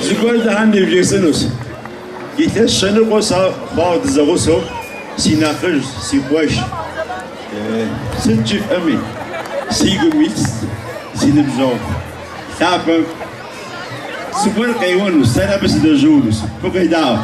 Zugol da hem diyeceksiniz. Gite şunu kosa bağdı zagoso sinakır sipoş sıçıf emi sigumit sinibzon tapın super kayvanus sana besi de julus porque dá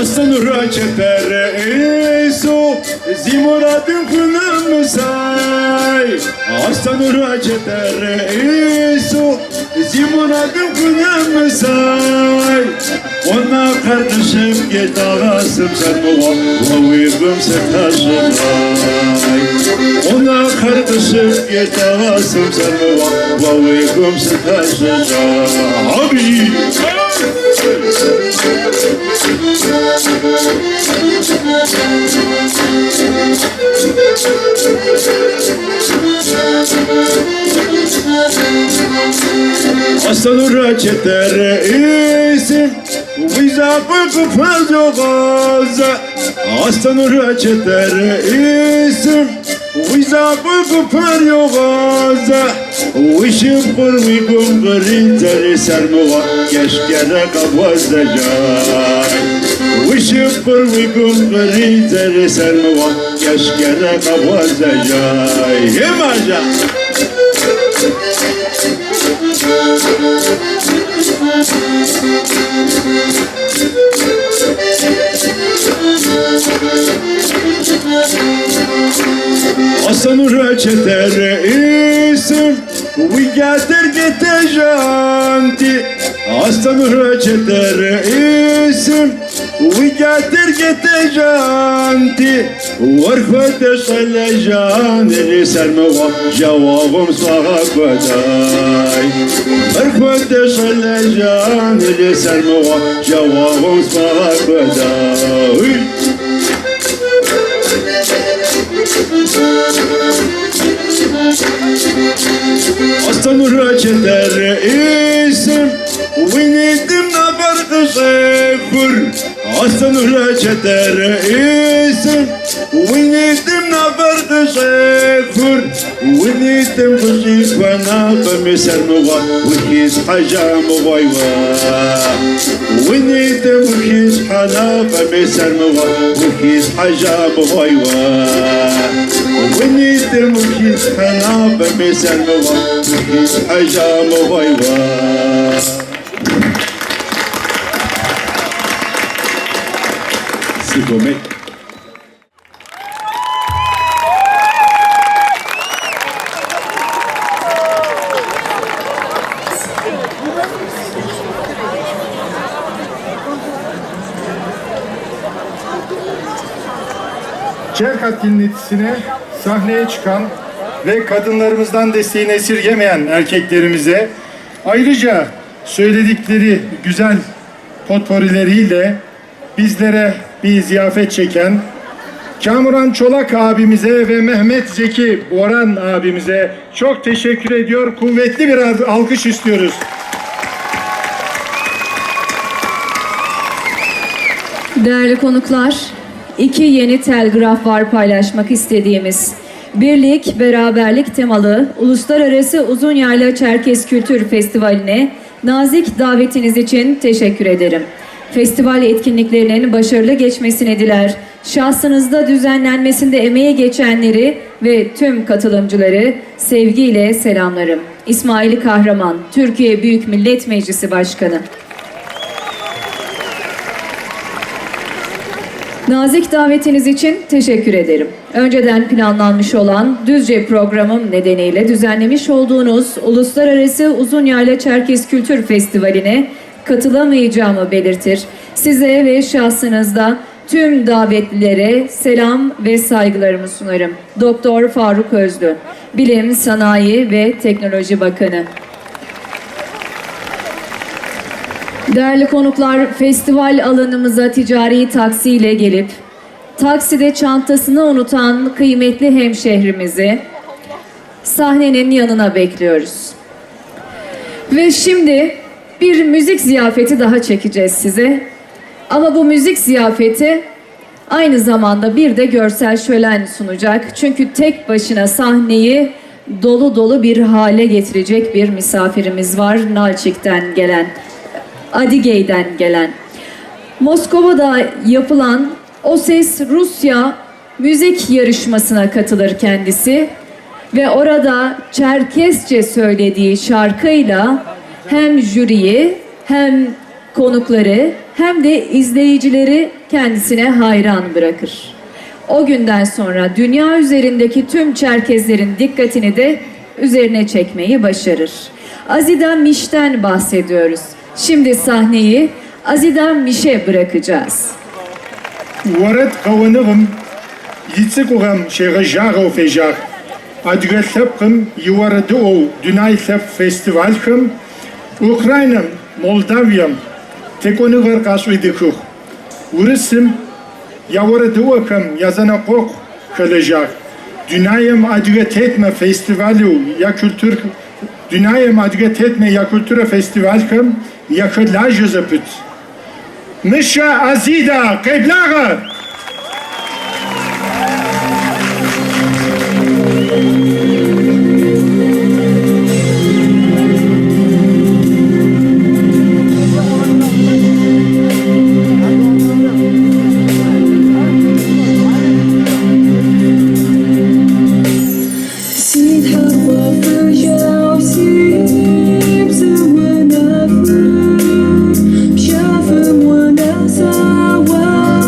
Aslan raçetere eso zimuradın kınım say Aslan raçetere eso zimuradın kınım say Ona kardeşim geç ağasım sen baba Vavigım sen taşım ay Ona kardeşim geç ağasım sen baba Vavigım sen taşım Abi Aslan raçetere isim Vizapı fazla gaza Aslan raçetere isim Vizapı fazla gaza Vişim kurvi gungri zari sarmova Keşkere kavazda jay Vişim kurvi gungri zari sarmova Keşkere kavazda jay Himaja Aslan raçetere isim Vigater gete janti Aslan raçetere isim Vigater gete janti Varkhvete şale janeli sermeva Javavım sağa koday Varkhvete şale janeli sermeva Javavım sağa koday Aslan raçetere isim Vinidim na farkı sekur Aslan raçetere isim Vinidim na farkı sekur Vinidim kuşik bana Kamisar muva Vihis hacam vayva Vinidim vihis hana Kamisar muva Vihis hacam vayva Vinidim vihis hana Kamisar muva Vihis hacam vayva Sigome Çerkat dinletisine sahneye çıkan ve kadınlarımızdan desteğini esirgemeyen erkeklerimize ayrıca söyledikleri güzel potporileriyle bizlere bir ziyafet çeken Kamuran Çolak abimize ve Mehmet Zeki Boran abimize çok teşekkür ediyor. Kuvvetli bir alkış istiyoruz. Değerli konuklar, 2 yeni telgraf var paylaşmak istediğimiz. Birlik, beraberlik temalı Uluslararası Uzun Yayla Çerkez Kültür Festivali'ne nazik davetiniz için teşekkür ederim. Festival etkinliklerinin başarılı geçmesini diler. Şahsınızda düzenlenmesinde emeği geçenleri ve tüm katılımcıları sevgiyle selamlarım. İsmail Kahraman, Türkiye Büyük Millet Meclisi Başkanı. Nazik davetiniz için teşekkür ederim. Önceden planlanmış olan Düzce programım nedeniyle düzenlemiş olduğunuz Uluslararası Uzun Yayla Çerkez Kültür Festivali'ne katılamayacağımı belirtir. Size ve şahsınızda tüm davetlilere selam ve saygılarımı sunarım. Doktor Faruk Özlü, Bilim, Sanayi ve Teknoloji Bakanı. Değerli konuklar, festival alanımıza ticari taksiyle gelip takside çantasını unutan kıymetli hemşehrimizi sahnenin yanına bekliyoruz. Ve şimdi bir müzik ziyafeti daha çekeceğiz size. Ama bu müzik ziyafeti aynı zamanda bir de görsel şölen sunacak. Çünkü tek başına sahneyi dolu dolu bir hale getirecek bir misafirimiz var. Nalçik'ten gelen, Adigey'den gelen. Moskova'da yapılan O Ses Rusya müzik yarışmasına katılır kendisi. Ve orada Çerkesçe söylediği şarkıyla hem jüriyi hem konukları hem de izleyicileri kendisine hayran bırakır. O günden sonra dünya üzerindeki tüm Çerkezlerin dikkatini de üzerine çekmeyi başarır. Azida Miş'ten bahsediyoruz. Şimdi sahneyi Azida Miş'e bırakacağız. Varet kavanığım, yitsikuğam şeğejağı fejar. Adgırsepkım yuvarıdı o Dünaysep Festivalkım, Ukraynam, Moldavyam, tekonıgar kasvidikur. Urısım, yavarıdı okım yazana kok kalacak. Dünayam adgırt etme festivali ya kültür, Dünayam adgırt etme ya kültüre festivalkım, ya kılajı zıpıt. Mişa Azida, keblağı! Fais-moi d'un savoir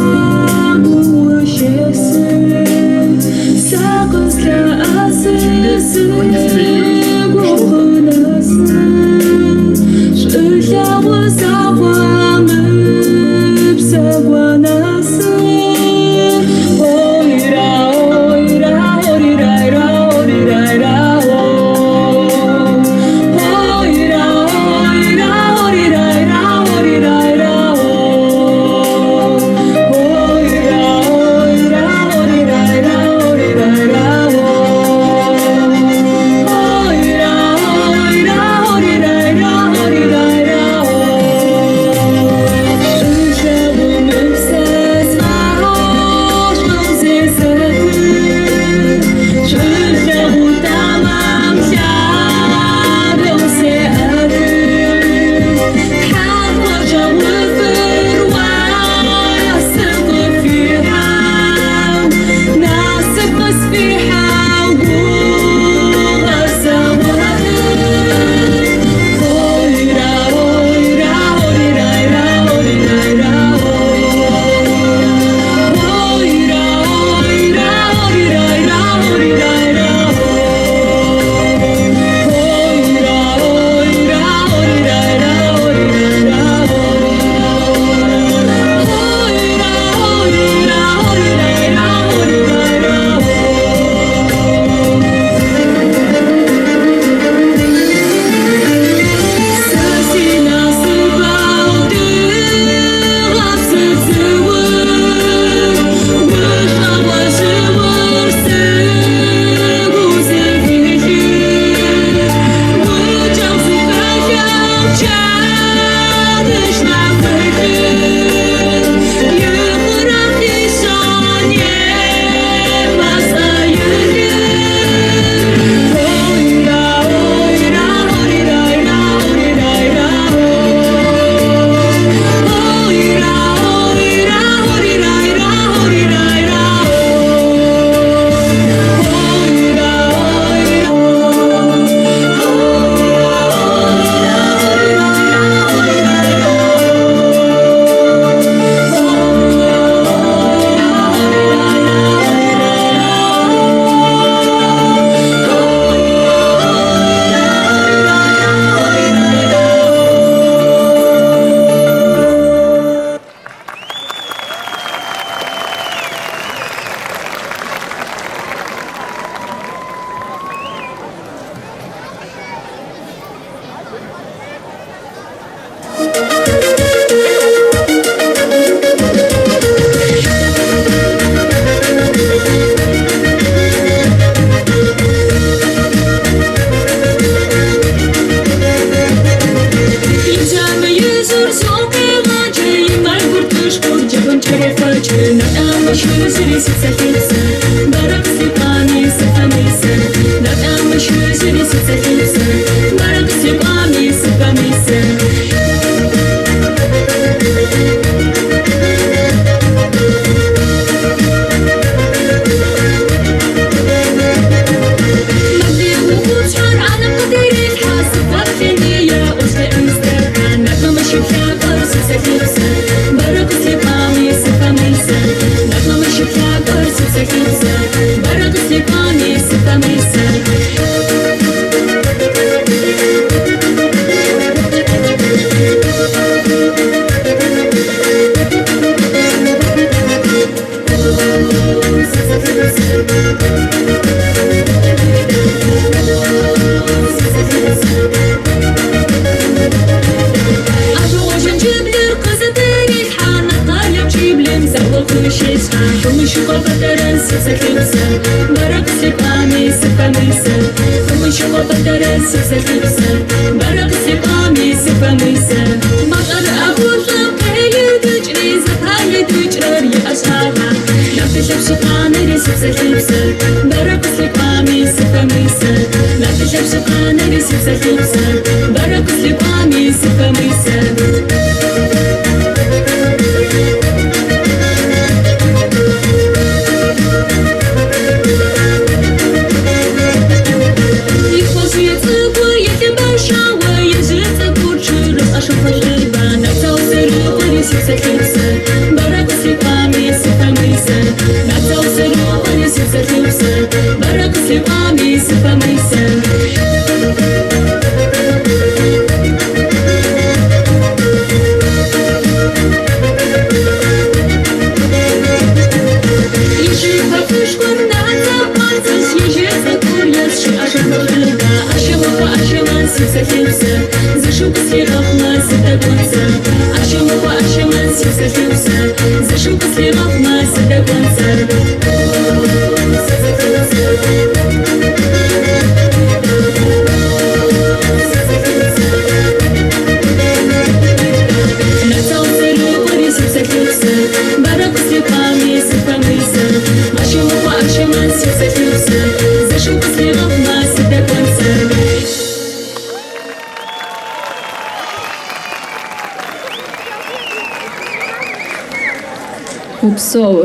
Upsov.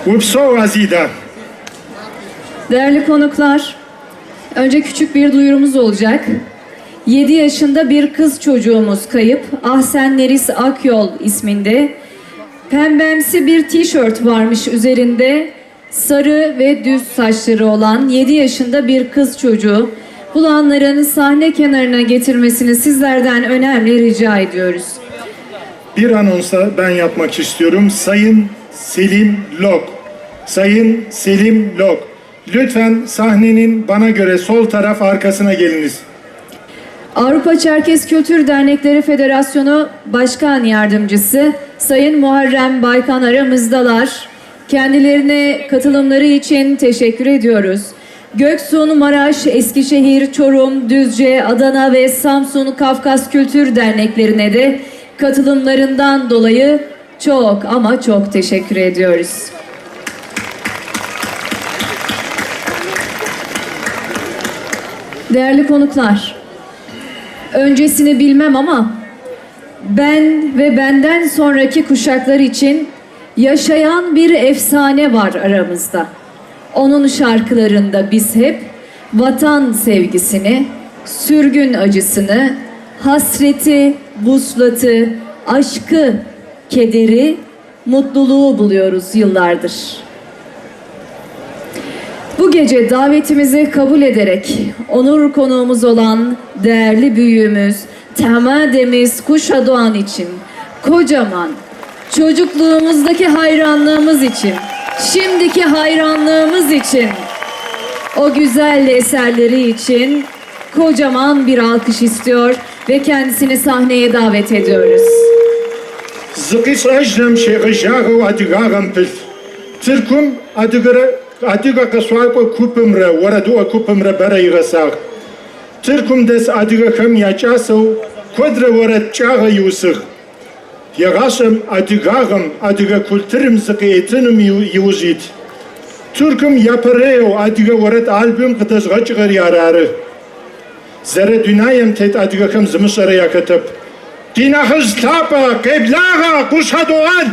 Upsov Azida. Değerli konuklar, önce küçük bir duyurumuz olacak. 7 yaşında bir kız çocuğumuz kayıp. Ahsen Neris Akyol isminde. Pembemsi bir tişört varmış üzerinde. Sarı ve düz saçları olan 7 yaşında bir kız çocuğu. Bulanların sahne kenarına getirmesini sizlerden önemli rica ediyoruz. Bir anonsa ben yapmak istiyorum. Sayın Selim Lok. Sayın Selim Lok. Lütfen sahnenin bana göre sol taraf arkasına geliniz. Avrupa Çerkes Kültür Dernekleri Federasyonu Başkan Yardımcısı Sayın Muharrem Baykan aramızdalar. Kendilerine katılımları için teşekkür ediyoruz. Göksun, Maraş, Eskişehir, Çorum, Düzce, Adana ve Samsun Kafkas Kültür Derneklerine de katılımlarından dolayı çok ama çok teşekkür ediyoruz. Değerli konuklar, öncesini bilmem ama ben ve benden sonraki kuşaklar için yaşayan bir efsane var aramızda. Onun şarkılarında biz hep vatan sevgisini, sürgün acısını, hasreti, vuslatı, aşkı, kederi, mutluluğu buluyoruz yıllardır. Bu gece davetimizi kabul ederek onur konuğumuz olan değerli büyüğümüz Temademiz Kuşadoğan için kocaman, çocukluğumuzdaki hayranlığımız için, şimdiki hayranlığımız için, o güzel eserleri için kocaman bir alkış istiyor ve kendisini sahneye davet ediyoruz. Zıkıs ajnam şeğıjağıv adıgağım pil. Türküm adıga kasuayko kupımra, varaduğa kupımra barayıgasağ. Türküm des adıgağım yaşasıv, kodra varat çağı yusıg. Yağasım adıgağım, adıga kültürüm zıkı etinüm yuzit. Türküm yaparıyor adıga varat albüm kıtız gaçıgar yararı. Zere dünayem tet adıgağım zımışara yakatıp. Dinahız tapa, keblağa, Kuşadoğan.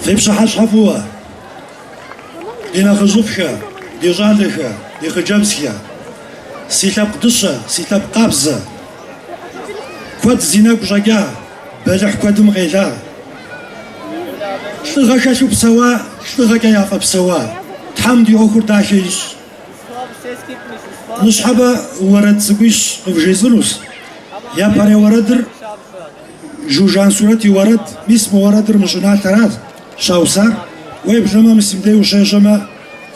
Hepsi hashafuwa. Dina khuzufsha, dizalha, dikhjamsya. Sitlap qdsa, sitlap qabza. Kwat zina kujaga, بلح قدم غيلا شتغا شو بسوا شتغا كيافا بسوا تحمدي أخر داشيش نصحبا ورد سبيش بجيزلوس يا باري وردر جوجان صورتي ورد باسم وردر مجنال تراد شاوسار ويبجما مسمدي وشيجما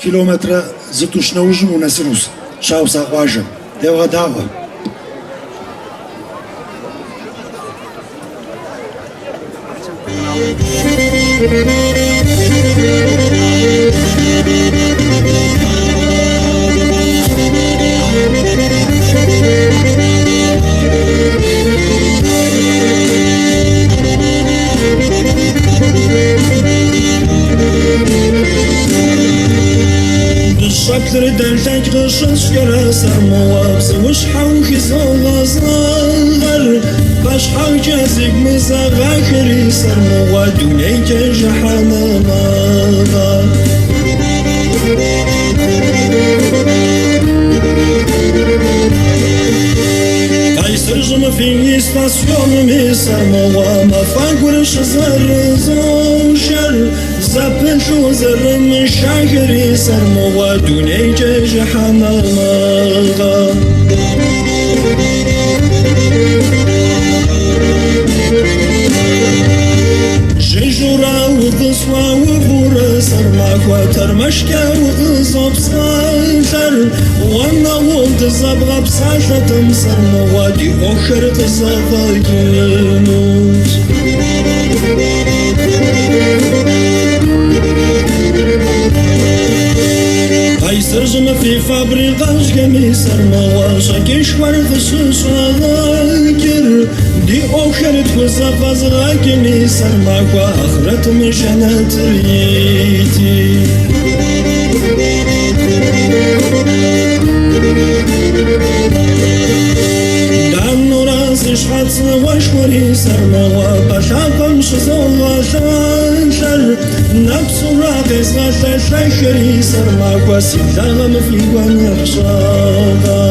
كيلومتر زتوش نوجم ونسروس شاوسار واجم ديوغا داوا بالشكل دلتك غشش كراسر موابس وش حوكي زوغا صغر باش حوجازك مزاغا كريسر موا دنيك جحانا ماغا قيسر في ستاسيون ميسر موا ما فاقرش زر زوشر زبن شو زر من شاكري سر موا دنيك جحانا ماغا جيجورا وقصوا وغورا سرماكوا ترمشكا وغزو بساشر وانا ولد زبغا بساشا تمسر موادي اخر تزافا يموت قيصر جم في فابريقاش قميصر مواشا كيشوار خصوص غاكر دي أخر تخصف أزغاك ميسر ماكوا أخرت مشانا تريتي دانو راسي شحات وشوري سر موا بشاقم شزوغا شانشر نفسو راقس غاشا شاكري سر ماكوا سيداغم في ونرشاغا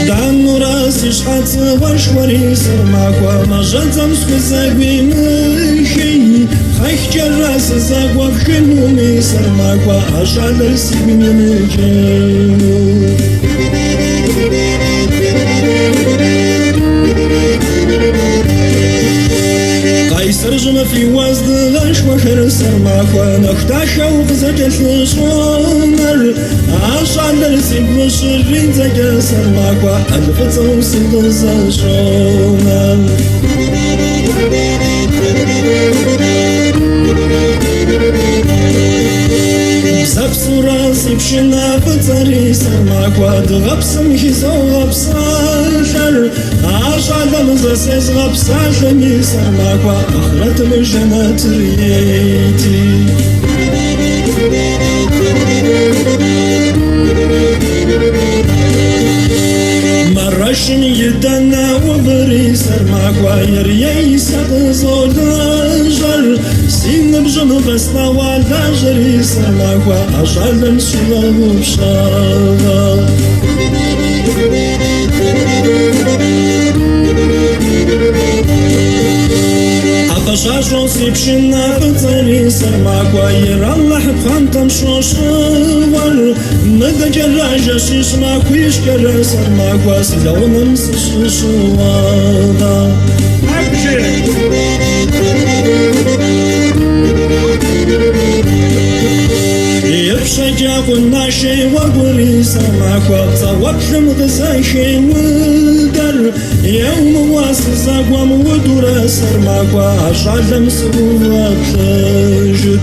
دانو راسي شحات وشوري سر ماكوا مجال زمسكو زاقوي مخي خيخ جراس زاقوا بخنو ميسر ماكوا أشعل رسيبين يمجينو قيصر جم في وزد غش وخر سر ماكوا نختاشا وغزك الشومر أشعل رسيب وشرين زكا سر ماكوا ألفتو سيدوزا شومر سبسو راسي بشنا بطري سر ماكوا دغبسم خيزو غبساشر أشعل مزاسيز غبساشر مي سر ماكوا أخرت مجانا تريتي مرشن يدنا وبري سر ماكوا يريي سقزو داجر سين بجم بسنا والداجري سر ماكوا أشعل مسيلا وبشاغا أبشاشو سيبشنا بطري سر ماكوا يرالله بخانتم شوشوار مدى جراجة شيش ماكويش كرا سر ماكوا سيداونا مسشوشوارا يبشجا قلنا شي وقري سر ماكوا تصوبشم غزا شي ودر يوم واصل زاقوام ودورا سر ماكوا أشعل مسبوبا تجد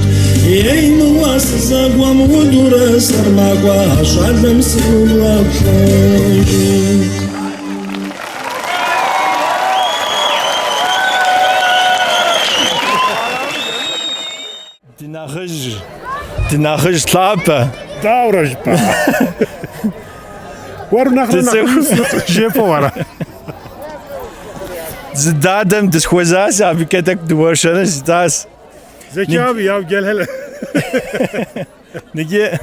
يوم واصل زاقوام ودورا سر ماكوا أشعل مسبوبا تجد Dinachij slapen. Dauraj pa. Warum nachher Jepora? Zidadem de schwazas abi ketek duvarşanız das. Zeki abi ya gel hele. Nige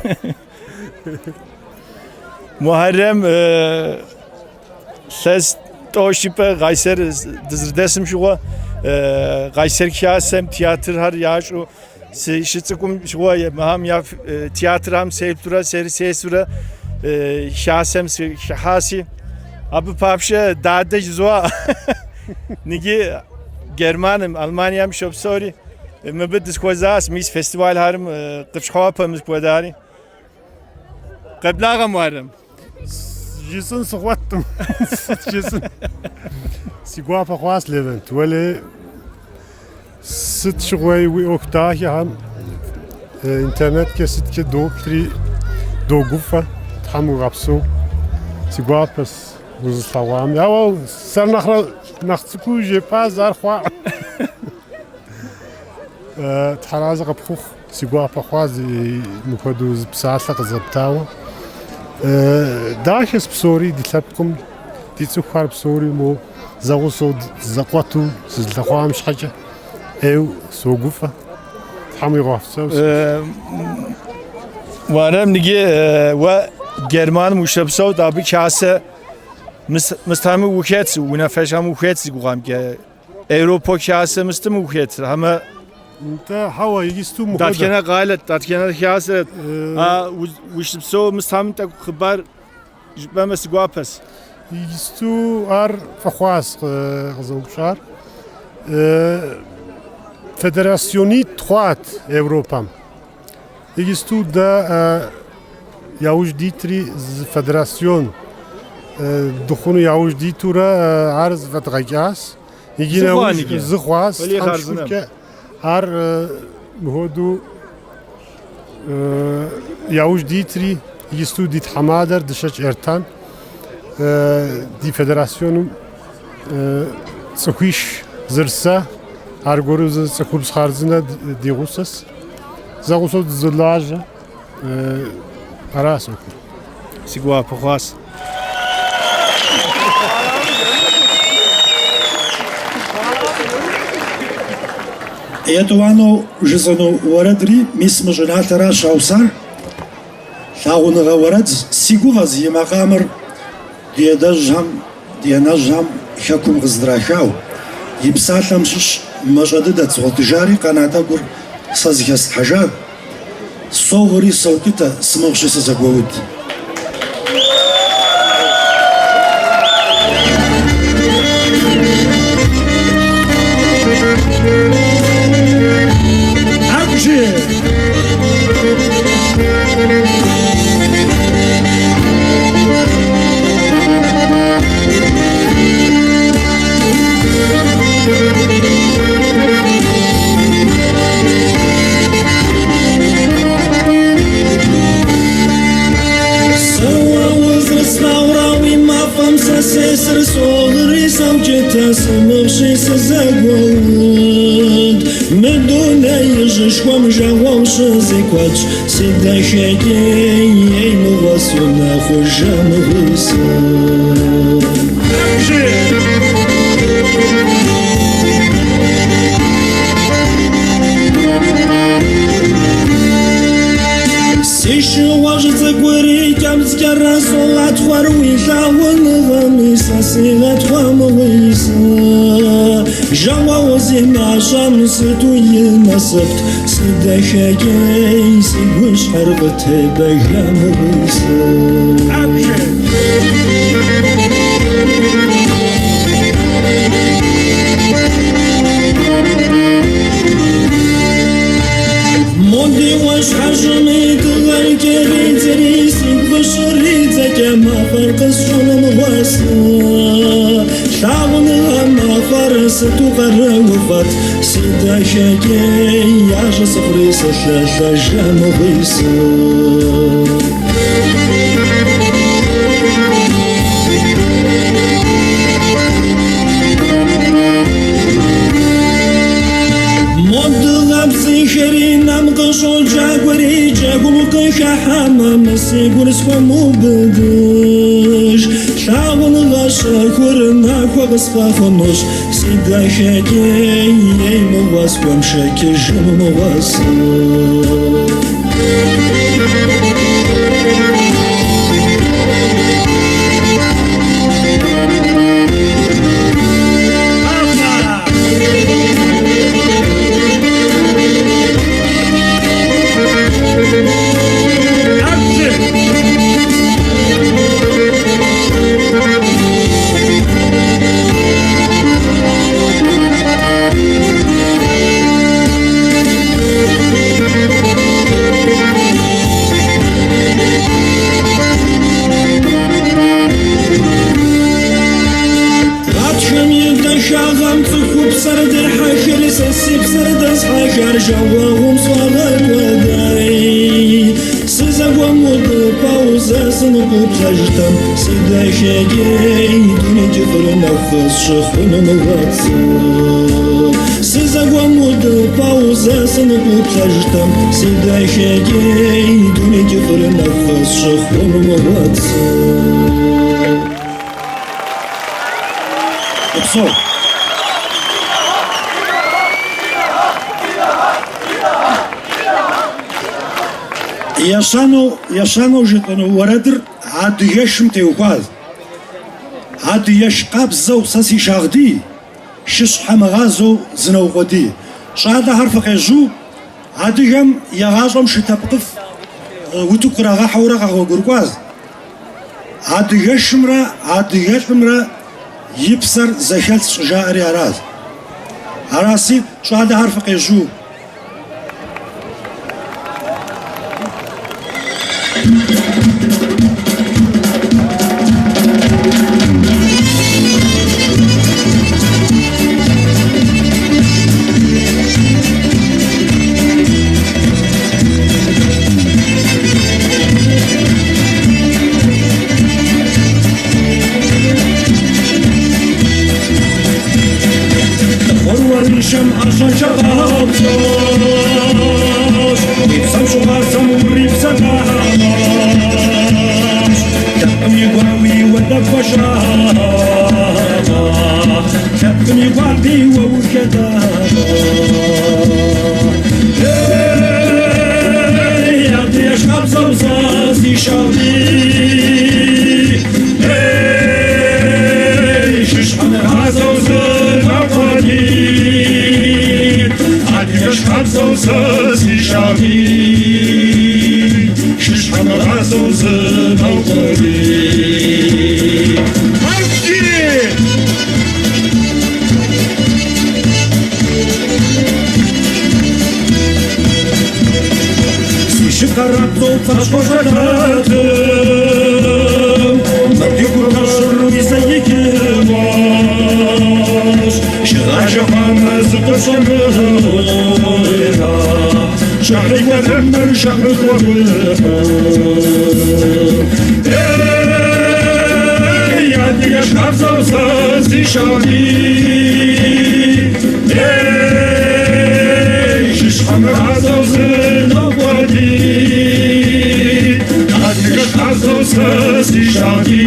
Muharrem ses toşipe Kayser dizirdesim şu Kayser kiyasem tiyatr har yaş o şıtıkum şu maham ya tiyatr ham seyptura seri sesura kiyasem hasi abi papşe dağda jizwa nigi Germanım Almanya'm şop sorry mebed diskozas mis festival harım qıçxapamız podari قبلاغه Muharrem جيسون صغوتم جيسون سيقوا فخواس ليفنت ولا ست شغوي وي اوكتاهي هم انترنت كست كي دو تري دو غوفا تحمو غابسو سيقوا بس وز صوام يا سر نخرا نختكو جي با زار خوا تحراز غبخوخ سيقوا فخواز مكودوز بساعه قزبتاوا داخل بسوري دي تلبكم دي تسوخر بسوري مو زغوصو زقواتو زلخوام شحاجة ايو سوقوفة تحمي غافسو Muharrem nigi و German muşabso da bir kase mustami uket ونفشام uket ziguam ki Avrupa kase mustami uket ama انت هوا يجيستو مخدة datkena galet datkena kase وشبسو mustami ta خبر جبما سiguapes يجيستو ار فخواس غزو بشار فدراسيوني تخوات اوروبام يجيستو دا ياوج ديتري فدراسيون دخونو ياوج ديتورا عرض فتغاقاس يجينا زخواس حمشوكا هر مهودو ياوج ديتري يستو ديت حمادر دشج ارتان دي فدراسيونم سخويش زرسا ارغوروز سخورس خارزنا ديغوسس زغوسو زلاجا اراسو siguapa khwas Етовано жизано уарадри мис мажанатара шаусар шауныга уарад сигуваз емакамыр диедажам диенажам хакум гыздрашау ипсалам шиш мажады да цотижари каната гур сазгяст хажа совори саукита смогшиса заговут Сеср солри самчета самовшись загод Медуна ежешком жавовши зиквач Сида хеге ей мувасу нахожам высо Сишу важится гури кямцка расолат хваруи лавон сасилат хвамлыса Жава озина жам сытуи насыпт Сида хагей сигуш харбате бахамлыса Моди ваш хажми тгар кери зриси бшри закема фаркас шулам васа Шавн ама фарс ту гарват сида хагей яжа сфриса ша жам виса Nam qashol jagwari jagum qahama masigurs komu bdish Shawun gashakur na khwas fakhnosh sida khage yem was kom shakish mo was سرد حشر سسب سرد حشر جواهم صغر وداي سزق ومد باوزة سنقوب خجتم سيدا شاقي دوني جفر نفس شخون مغطس سزق ومد باوزة سنقوب خجتم سيدا شاقي دوني جفر نفس شخون مغطس Opso. Yaşano jitano varadır adı yaşım tevkaz. Adı yaş qabzav sasi şağdi. Şiş hamagazo zinavqadi. Şahada harfa qeju adı yam yağazom şitapqif wutu qurağa hawrağa gurqaz. Adı yaşımra يبصر زشلت شجاعري أراز أراسي شو هذا حرف قيجو Orvarışım aşağı çabamsız İpsam şu varsam uğrayıpsa dağılmaz Tepkim yuvavi ve de başa Tepkim yuvavi ve uşeda Hey, adı yaş kapsamsız işavi Hey, şişhanı hazavsın avadi Kapsavsız işavi Şiş hamrazavsın avadi Haydi! Sişi karatol taş koşaratım Mırdi kurtaşır bize yıkılmaz Şıraşamanız kırsanır شهر وثمر شهر وثمر يا دي شهر صوصي شهري شش حمر عزوزي نوادي يا دي شهر صوصي شهري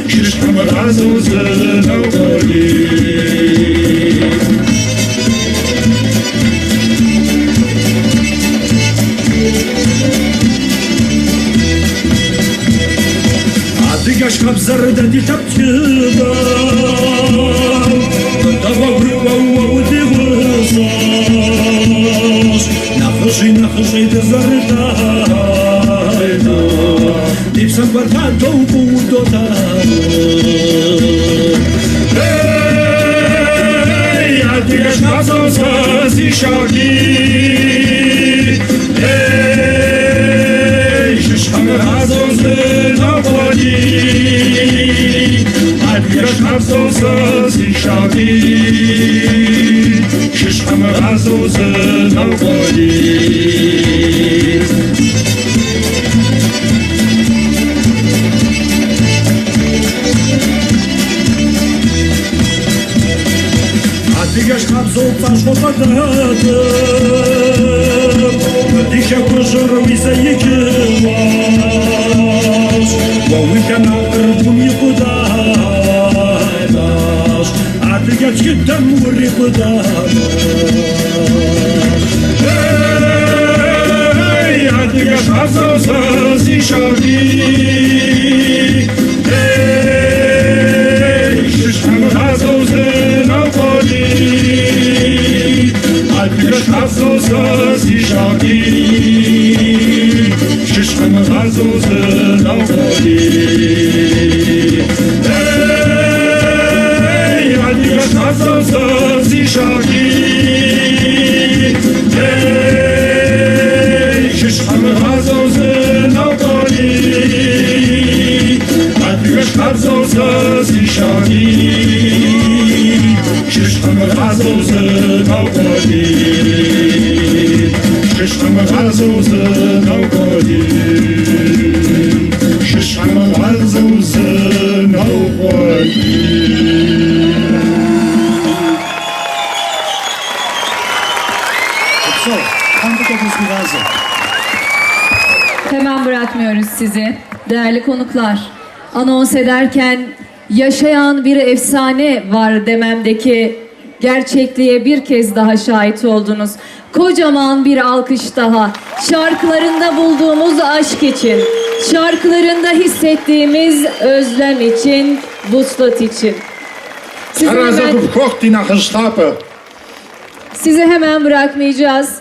شش حمر عزوزي نوادي Yaş kabzarda di tapçıda Dava brıva uva divasas Nakışı de zarda Dipsan barta dobu dota Hey, hadi yaş kabzasas işardi Hey, şiş hamur hazozun avadi Yaş kapsavsız işavi Şiş hamur hazozun avadi Hadi yaş kapsov taş kopadadım Dişe kuşur bize yıkılmaz Vavıken ağır bunu yıkıdaş Artık geç gittim vurri kıdaş Hey, hadi yaş kapsavsız işavi Hey, şiş hamur hazozun avadi Artık yaş kapsavsız işavi Şiş hamur hazozun avadi Hey, hadi yaş kapsavsız işavi Hey, şiş hamur hazozun avadi Artık yaş kapsavsız işavi غزوزن اوقادی ششم غزوزن اوقادی ششم غزوزن اوقادی So, Hamburg'daki gazi. Hemen bırakmıyoruz sizi. Değerli konuklar, anons ederken yaşayan bir efsane var dememdeki gerçekliğe bir kez daha şahit oldunuz. Kocaman bir alkış daha. Şarkılarında bulduğumuz aşk için, şarkılarında hissettiğimiz özlem için, vuslat için. Sizi hemen bırakmayacağız.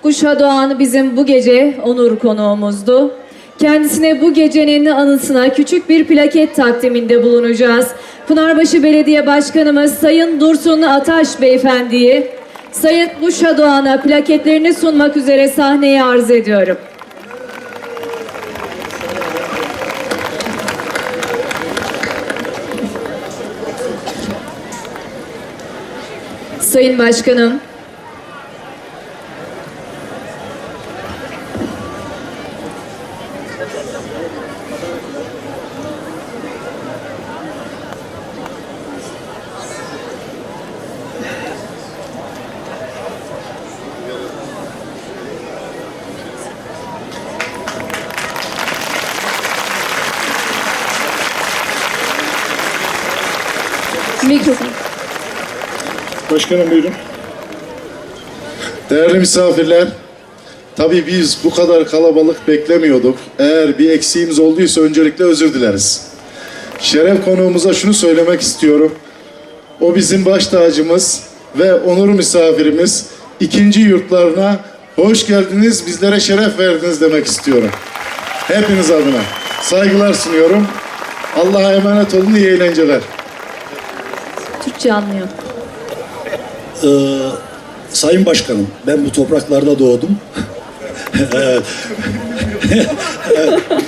Kuşa Doğan bizim bu gece onur konuğumuzdu. Kendisine bu gecenin anısına küçük bir plaket takdiminde bulunacağız. Pınarbaşı Belediye Başkanımız Sayın Dursun Ataş Beyefendi'yi Sayın Kuşa Doğan'a plaketlerini sunmak üzere sahneye arz ediyorum. Sayın Başkanım, mikrofon. Başkanım buyurun. Değerli misafirler, tabii biz bu kadar kalabalık beklemiyorduk. Eğer bir eksiğimiz olduysa öncelikle özür dileriz. Şeref konuğumuza şunu söylemek istiyorum. O bizim baş tacımız ve onur misafirimiz. İkinci yurtlarına hoş geldiniz, bizlere şeref verdiniz demek istiyorum. Hepiniz adına saygılar sunuyorum. Allah'a emanet olun, iyi eğlenceler. Türkçe anlıyor. Sayın Başkanım, ben bu topraklarda doğdum. Evet,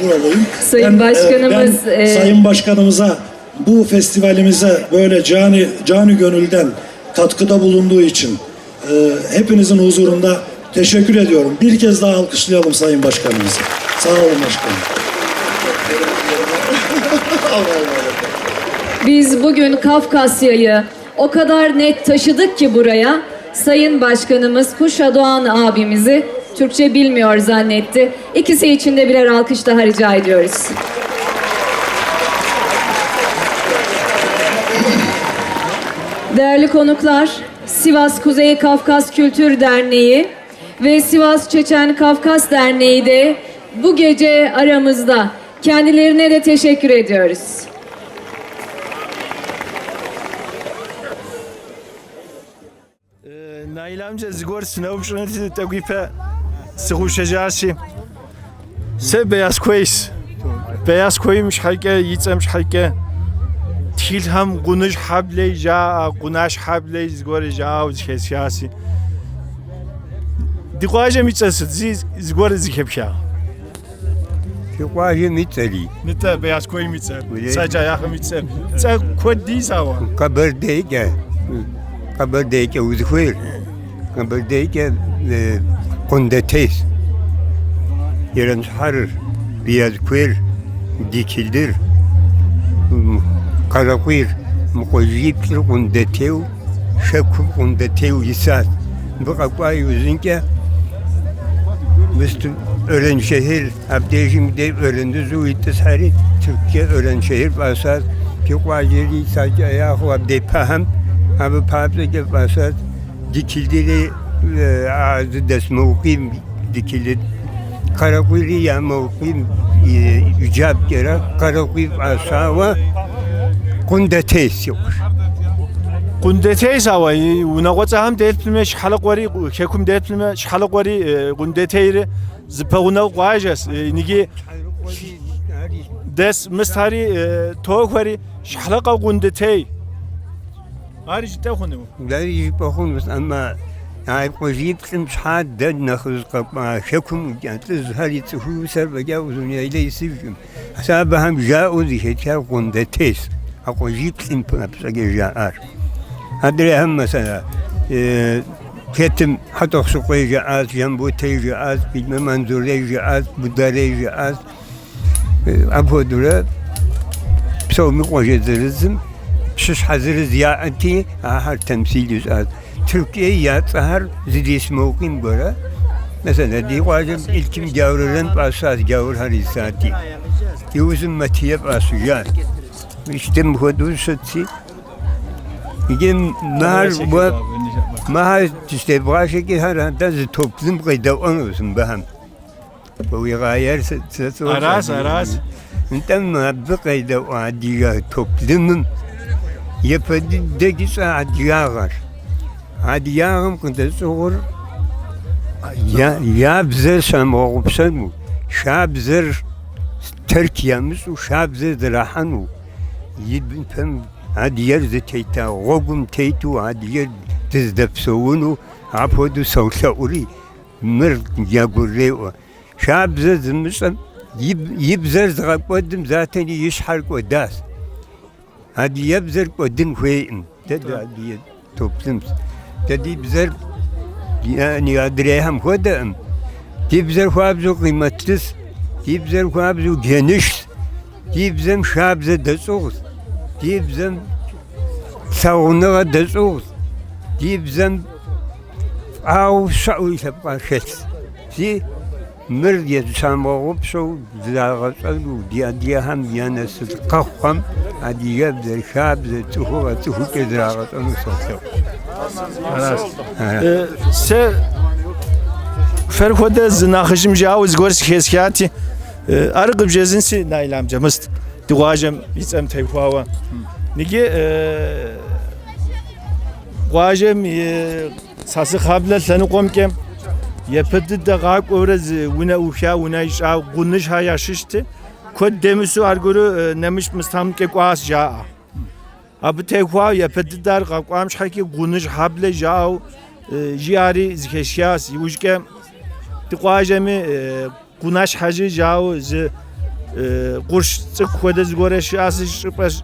buradayım. Sayın Başkanımız, ben Sayın Başkanımıza bu festivalimize böyle cani gönülden katkıda bulunduğu için hepinizin huzurunda teşekkür ediyorum. Bir kez daha alkışlayalım Sayın Başkanımızı. Sağ olun başkanım. Biz bugün Kafkasya'yı o kadar net taşıdık ki buraya, Sayın Başkanımız Kuşa Doğan abimizi Türkçe bilmiyor zannetti. İkisi için de birer alkış daha rica ediyoruz. Değerli konuklar, Sivas Kuzey Kafkas Kültür Derneği ve Sivas Çeçen Kafkas Derneği de bu gece aramızda. Kendilerine de teşekkür ediyoruz. Nail amca zgor sınav şuneti teguipe sıguşacaşı. Se beyaz koyis. Beyaz koymuş halke yitsemiş halke. Tilham gunuş hable ja gunaş hable zgor ja uzkesiyasi. Dikwaje mitsası zgor zikepya. Dikwaje mitsali. Nita beyaz koy mitser. Saca yakı mitser. Sa kod disa wa. Kabardeyke. Kabardeyke uzkhir. Kabardeyke kondetes. Yarın harir. Beyaz koyr. Dikildir. Karakoyr. Mukoziptir kondetev. Şekum kondetev yisat. Bu kapayı yüzünke Müslüm Öğrenşehir, Abdülhamid Öğrendi Teshari, Türkiye Öğrenşehir Basat, Piyokvaceli sadece ayağı Abdülpaham, abi Pablıca Basat, dikildiği ağzı des mevkim dikildi. Karakuli ya mevkim icab gerek, karakuli asava kundetes yok. قندتي سوي ونقطعهم ديت بلمش حلق وري كيكم ديت بلمش حلق وري قندتي زبونا واجس نيجي دس مستاري توك وري حلقة قندتي أريج تأخذه لا يجيب أخون بس أما يعني قجيب مش حاد دد ناخذ قطع شكم يعني تزهري تهو سر بجاوزون إلى يسيبكم حسابهم جاءوا ذي هيك قندتيس أقجيب سنبنا بس جاء هدري هم مثلا كتم حتى سوقي جاءت جنبوتي جاءت بمنزوري جاءت بداري جاءت أبو دولا بسوي مقوجة زرزم شش حزر زياءتي هر تمثيل جاءت تركيا ياتهر زدي سموكين برا مثلا دي واجب ilkim gavurun pasas gavur harisati yuzum matiyep asujat işte bu hudu satsi İgim mahar işte başka ki her anda toplum kayda olsun baham bu yağayır Araz. Entem bu kayda adiya toplumum yapadı deki adiyalar adiyağım kunde soğur ya bize samağıpsan mı şabzır Türkiye'miz o şabzır rahan o yedin fem adiyer zeteyta gogum teytu adiyer dizdepsovunu apodu savşauri mir yagurreo şabzır zımsan yibzır zgapodum zaten yişhar kodas hadi yibzır kodun huyin dedi adiyer toplum dedi bizler yani adreyhem kodam dibzer fabzu kıymetsiz dibzer fabzu geniş dibzem şabze desoğuz dibzem savunluğa desoğuz dibzem av şağı şapkaşet si mir yetşamağıp şov zilağasalu diya hem yanasız kahkam hadi yebzer şabze tuhu kezrağasalu sosyal Se ferhoda zinaxışım jawz gors keskati arqıb jezinsi naylam jamist duwajem itsem tayfawa nigi wajem sası qabla lanu qomkem yepedde qaq oraz una uxa una isha qunish hayashishti kod demisu arguru nemiş mustamke qas ja Abi tekwa yapedidar qaqam shaki qunish hable jaw jari zikeşyas yujke tiqajemi qunash haji jaw z qursh tsiqwada zgore shasi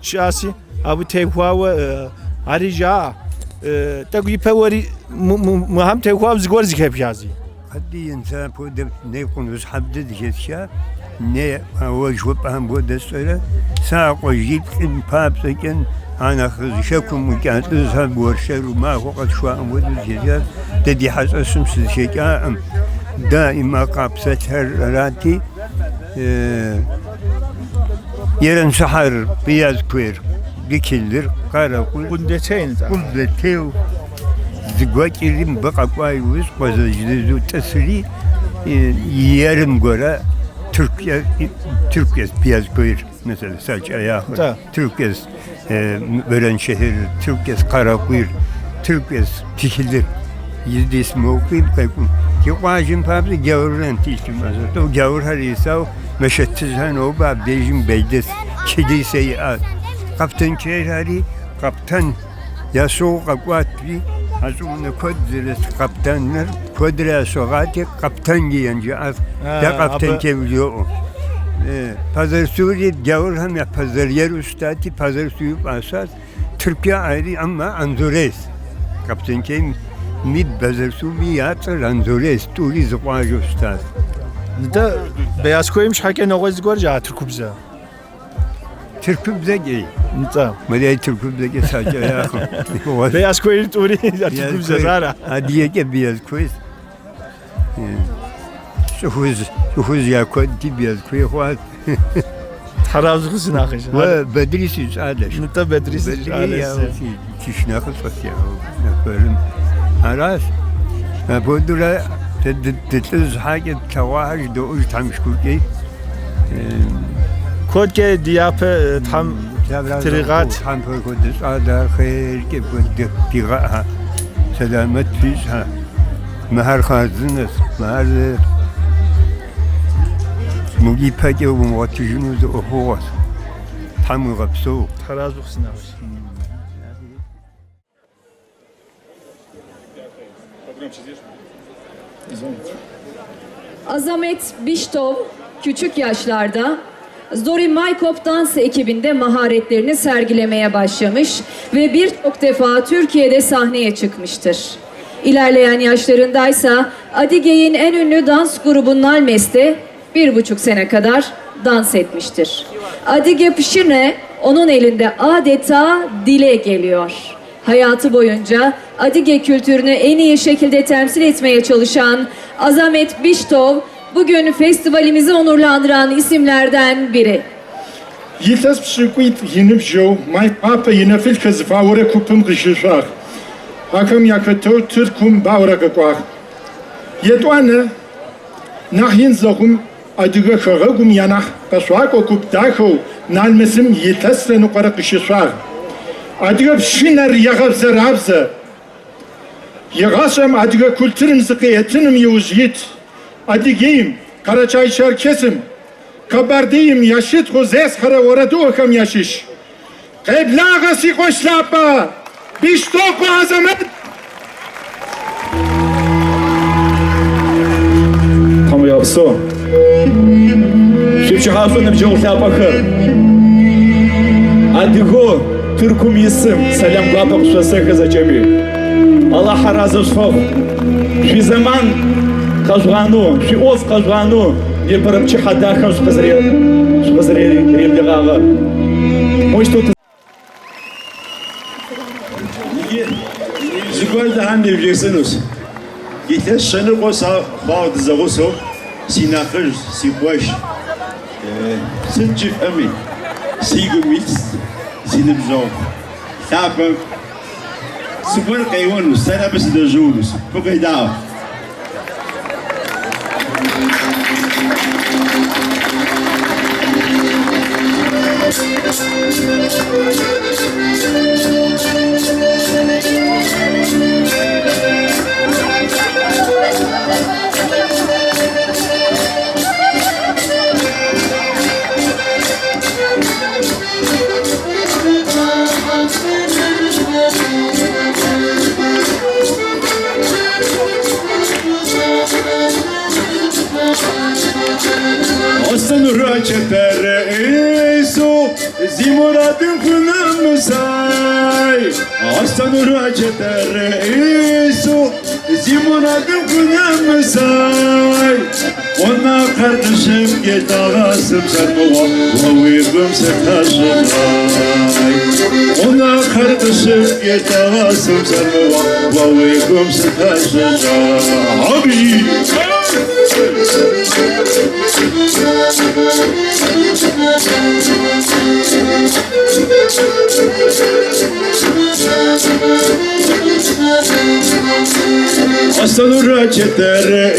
shasi abi tekwa ari ja taqi pewari muham tekwa zgor zikepyazi hadi insan podem ne konuş habde dikeşya ne avajop ham bude söyle sağ qoyip papsaken أنا خذ مكان تذهب ورشة وما وقت شو أمود الجزيرة تدي حساسم سشيكا دائما قابسة هراتي يرن سحر بياز كوير بكيلر قارقول قلدتيو زقوات يرم بقى قايوز قزجدزو تسري يرم قرا Türkiye piyaz koyur mesela saç ayağı Türkiye veren şehir Türkiye karakuyur Türkiye tikilir yüzde ismi okuyup kaykun ki vajim pablı gavurran tilkim azat o gavur harisa meşettizhan o bab dejim beydes kiliseyi at kaptan çeyrari kaptan yaso kakvatri azumuna kod ziles kaptanlar kodra sogati kaptan giyenci az da kaptan kevliyor o pazar suyu gavur hem ya pazar yer ustati pazar suyu asas Türkiye ayrı ama Anzures kaptan kim mi pazar suyu mi yatır Anzures turi zıqaj ustad da beyaz koymuş haken oğuz gorca Türkubza Türkubza gey tamam Malay Türkubza gey sadece ya beyaz koyun turi Türkubza zara hadiye ke beyaz koy Şuhuz ya koddi beyaz koy xwat Tarazı sınakış ve bedrisiz adaş nta bedrisiz ya kişne xsat ya bölüm aras bodura تتز حاجة كواهج دوج تامش كوكي كود كي دياب تام طريقات تام كودس آدار خير كيف كود بيغاها سلامت فيها مهر خازنس مهر موجي باجي ومواتجنو ذو أخوات تام غبسو تراز بخسناش Azamet Biştov küçük yaşlarda Zori Maykop dans ekibinde maharetlerini sergilemeye başlamış ve birçok defa Türkiye'de sahneye çıkmıştır. İlerleyen yaşlarındaysa Adigey'in en ünlü dans grubu Nalmes'te 1,5 sene kadar dans etmiştir. Adige Pişirne onun elinde adeta dile geliyor. Hayatı boyunca Adige kültürünü en iyi şekilde temsil etmeye çalışan Azamet Biştov bugün festivalimizi onurlandıran isimlerden biri. Yiltas pşikuit yinip jo, may papa yine filkaz favore kupum kışışak. Hakım yakıtı Türk'um bağıra kakak. Yetuanı nahin zahum adıga kağıgum yanah kasvak okup dağıl nalmesim yiltasla nukara kışışak. Adıga pşiner yakapsa rabsa. Yağasam adıga kültürüm zıkıyetinim yavuz yit. Adigeyim, Karaçay Çerkesim. Kabardeyim yaşıt huzes kara orada okam yaşış. Keblağa sikoşlapa. Biştok azamet. Kamu yapso. Şifçi hafınım çoğulta bakır. Adigo Türk'üm isim. Selam qapak şose kızacemi. Allah razı olsun. Şu zaman kazganu, şu of kazganu. Yeparam çi hadakam şu kazari rimli gaga. Moşto Zugol da hem nevceksiniz. Gite şanı kosa bağdı zagoso. Sinakır, sikoş. Sen çift emi. Sigumit, sinibzon. Tapım. Zugol kayvanus, serabesi de jolus. Bu kaydağı. Aslan raçetere eso zimuradın kınam say. Aslan raçetere eso zimuradın kınam say. Ona kardeşim gel dağasım sen baba vavibim sen taşım ay. Ona kardeşim gel dağasım sen baba vavibim sen taşım abi. Aslan raçetere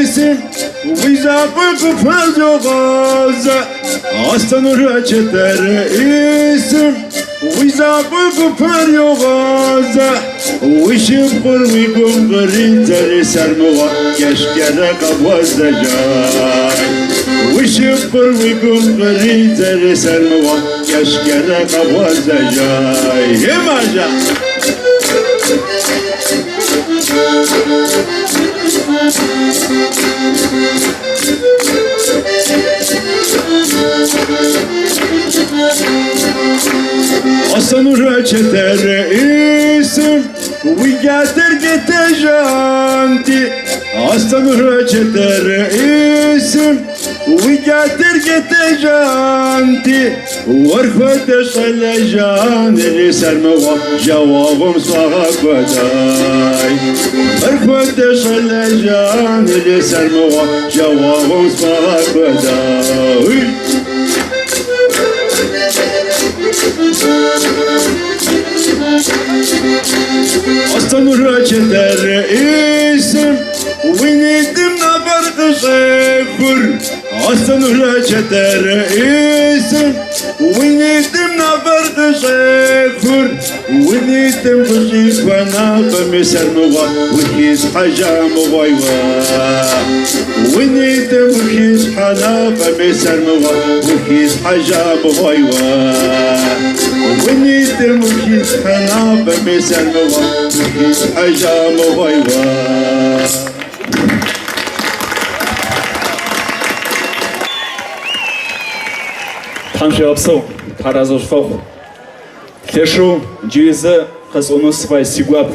isim Viza koyup fazla gaza Aslan raçetere isim Viza koyup fazla gaza Vişim kurmi gungrin zari sarmıva Keşkere kavazda jay Vişim kurmi gungrin zari sarmıva Keşkere kavazda jay Yemaja Aslan raçetere isim Vigater gete janti Aslan raçetere isim Vigater gete janti Varkhvete şalajan Eli sermeva Cevabım sağa koday Varkhvete şalajan Eli sermeva Cevabım sağa koday Aslan raçetere isim Vinidim nabar kışekur Aslan raçetere isim Vinidim nabar kışekur Vinidim kışık bana Kımisar muva Vihis hacam vayva Vinidim vihis hana Kımisar muva Vihis hacam vayva Vinidim vihis hana Kımisar muva Vihis hacam vayva حنشابسو ترازوش فوق تشو جيزة خسونو سفاي سيغواب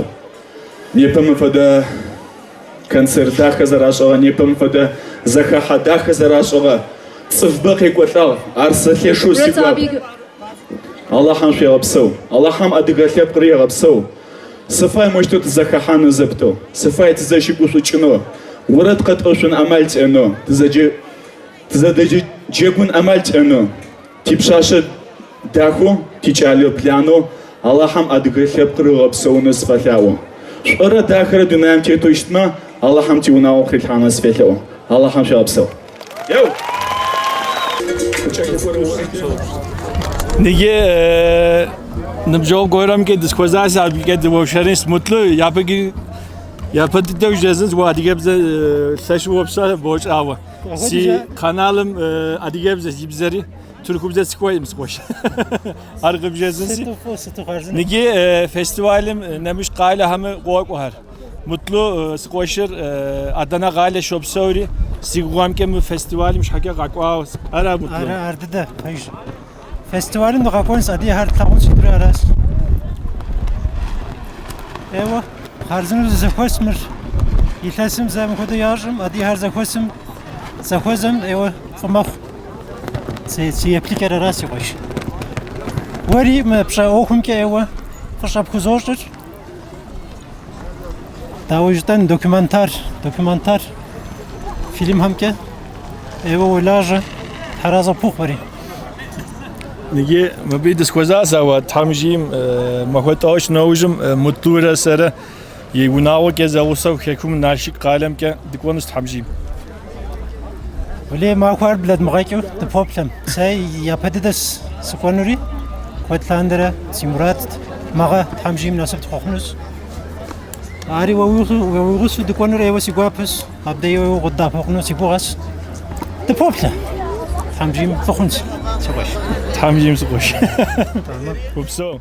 نيبم فدا концерт даха зарашога непам фада захаха даха зарашога цвбах икватал арса лешу сигваб Аллахам шиабсо Аллахам адыгалеп криябсо сфай моштот захахану зепто сфай тзашигусу чно урат катошун амальтено тзадежи джегун амальтено типшаша даху тичалю пляну Аллахам адыгалеп криябсо унус фаляу шора дахра дунам четуштма Аллахам тиунау хилхана светло. Аллахам шабсо. Йоу. Nige nabjol goyram ke diskvazas abi ke devşerin smutlu yapıdı devşeziniz bu adigebze saçı opsa boş ava. Si kanalım adigebze bizleri Türkümüzde sıkmayım sıkmış. Arkadaşlarınız. Nige festivalim nemiş kayla hamı koyuk var. Mutlu sıkışır Adana Gale Shop Sauri Sigugam ke festivalim şaka kakao ara mutlu. Ara ardıda. Festivalin de kakons adi her tamam çıdır aras. Evo harzınız zakosmır. İhlasim zam kodu yarım adi her zakosim zakozum evo famak se apliker aras yoş. Veri me psa okum ke evo fashap kuzortur. Daha o yüzden dokumentar film hamke evo olaja haraza puk bari. Nige mabi diskvazasa ve tamjim mahvetoş naujum mutlu resere yegunawo ke zavusav hekum naşik kalem ke dikvanus tamjim. Öyle makvar blad mağayı the problem. Say yapadidas skonuri kotlandere simurat mağa tamjim nasip txoxnus. Ari ووغسو دكونر ايوا سيغوابس ابدايو غدا فوقنو سيبوغاس دبوبلا تامجيم فوقنس سيغوش Tamjim sıkış. Tamam. Kupso.